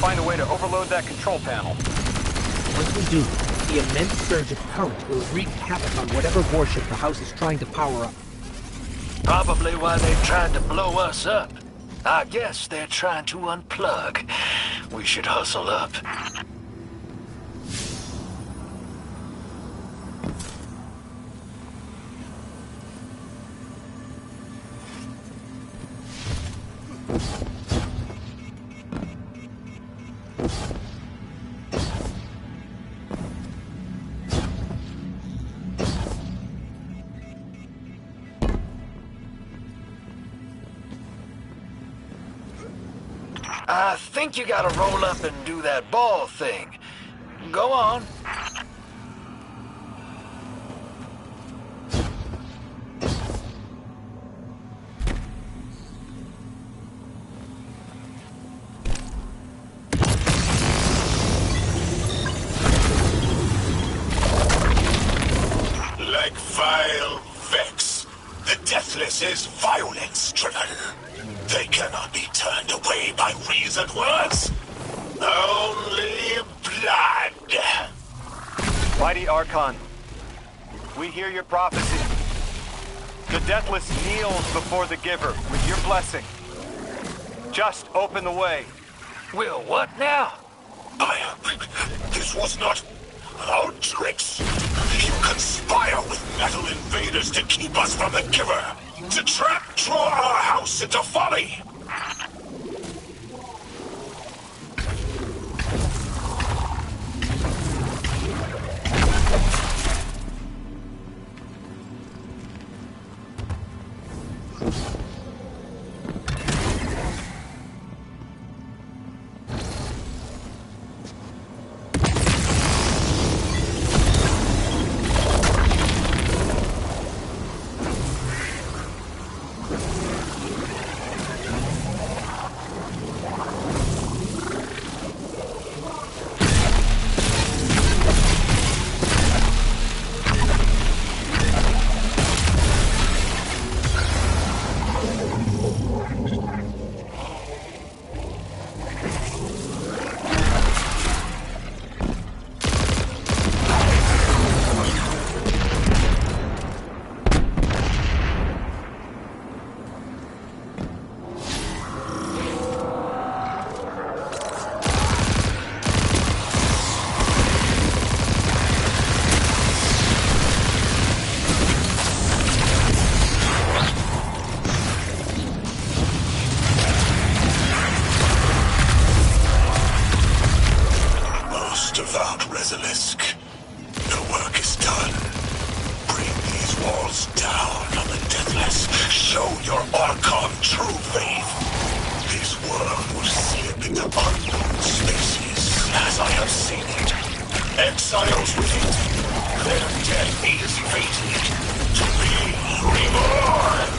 find a way to overload that control panel. Once we do, the immense surge of current will wreak havoc on whatever warship the house is trying to power up. Probably why they tried to blow us up. I guess they're trying to unplug. We should hustle up. I think you gotta roll up and do that ball thing. Go on. Like vile Vex, the Deathless is violence-driven. They cannot be turned away by reasoned words. Only blood. Mighty Archon, we hear your prophecy. The Deathless kneels before the Giver with your blessing. Just open the way. Will what now? This was not our tricks. You conspire with metal invaders to keep us from the Giver. To draw our house into folly! Exiles with it. Their death is fated to be reborn.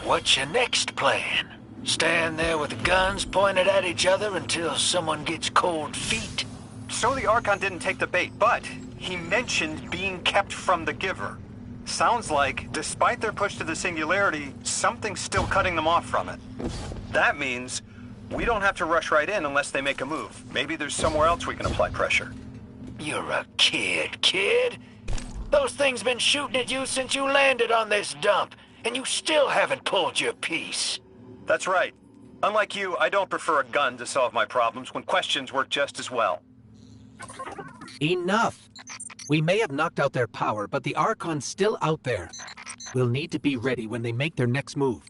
What's your next plan? Stand there with the guns pointed at each other until someone gets cold feet? So the Archon didn't take the bait, but he mentioned being kept from the Giver. Sounds like, despite their push to the Singularity, something's still cutting them off from it. That means we don't have to rush right in unless they make a move. Maybe there's somewhere else we can apply pressure. You're a kid. Those things been shooting at you since you landed on this dump, and you still haven't pulled your piece. That's right. Unlike you, I don't prefer a gun to solve my problems when questions work just as well. Enough! We may have knocked out their power, but the Archon's still out there. We'll need to be ready when they make their next move.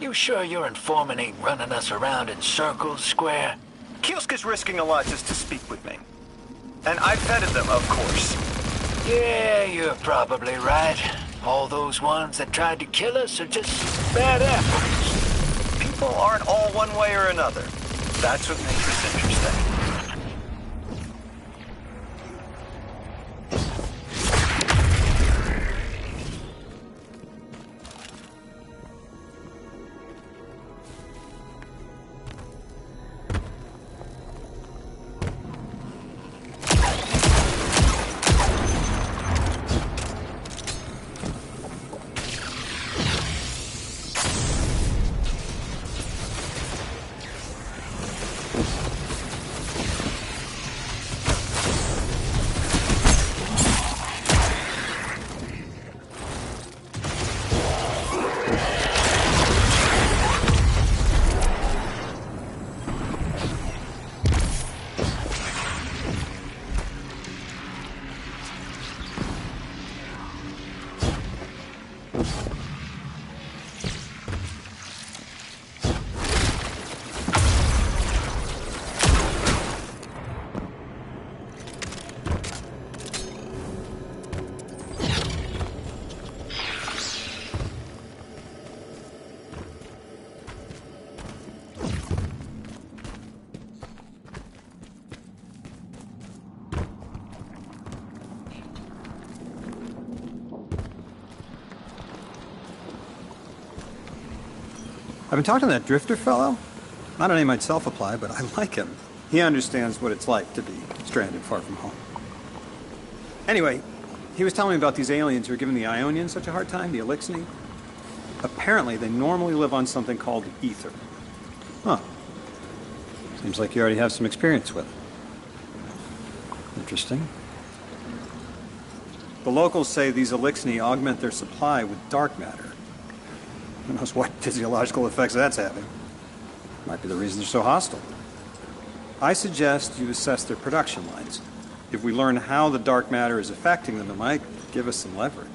You sure your informant ain't running us around in circles, Square? Kielsk is risking a lot just to speak with me. And I vetted them, of course. Yeah, you're probably right. All those ones that tried to kill us are just bad apples. People aren't all one way or another. That's what makes this interesting. I've been talking to that Drifter fellow. Not a name I'd self-apply, but I like him. He understands what it's like to be stranded far from home. Anyway, he was telling me about these aliens who are giving the Ionians such a hard time, the Eliksni. Apparently, they normally live on something called ether. Huh. Seems like you already have some experience with it. Interesting. The locals say these Eliksni augment their supply with dark matter. Who knows what physiological effects that's having. Might be the reason they're so hostile. I suggest you assess their production lines. If we learn how the dark matter is affecting them, it might give us some leverage.